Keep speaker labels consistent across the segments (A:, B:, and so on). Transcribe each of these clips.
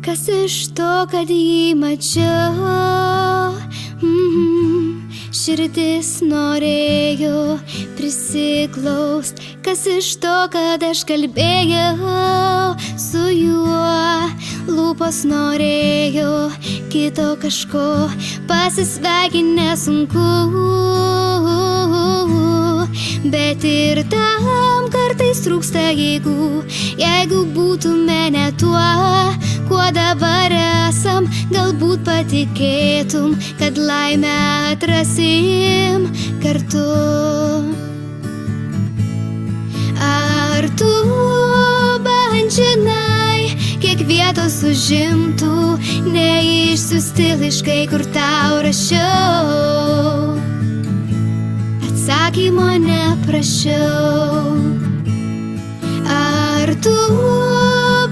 A: Kas iš to, kad jį mačiau, širdis norėjo prisiglaust. Kas iš to, kad aš kalbėjau su juo, lūpos norėjo kito kažko, pasisveikinę sunku. Bet ir tam kartais trūksta jėgų. Jeigu būtume ne tuo, kuo dabar esam, galbūt patikėtum, kad laimę atrasim kartu. Ar tu bent žinai, kiek vietos užimtų neišsiųsti laiškai, kur tau rašiau? Atsakymo neprašiau. Ar tu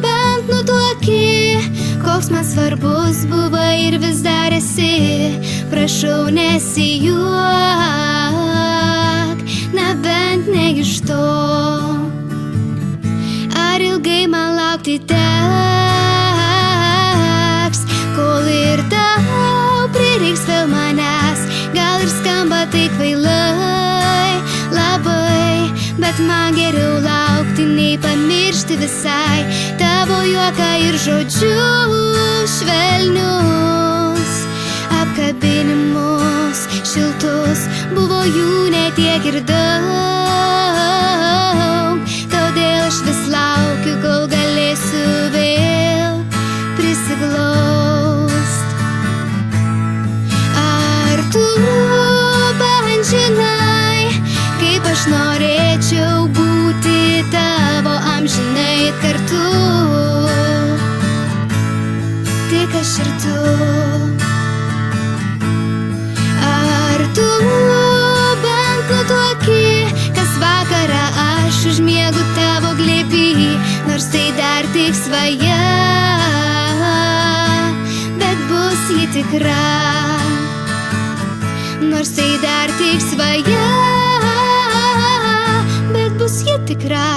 A: bent nutuoki, koks man svarbus buvai ir vis dar esi? Prašau, nesijuok, na bent ne iš to. Ar ilgai man laukti teks, kol ir tau prireiks vėl manęs? Gal ir skamba tai kvailai labai, bet man geriau laukti nei pamiršti visai tavo juoką ir žodžius švelnius, apkabinimus šiltus. Buvo jų ne tiek ir daug, todėl aš vis laukiu, kol galėsiu vėl prisiglaust. Ar tu bent žinai, kaip aš norėčiau būti tavo amžinai kartu? Tik aš ir tu. Ar tu bent nutuoki, kas vakarą aš užmiegu tavo glėby, nors tai dar tik svaja, bet bus ji tikra. Nors tai dar tik svaja, bet bus ji tikra.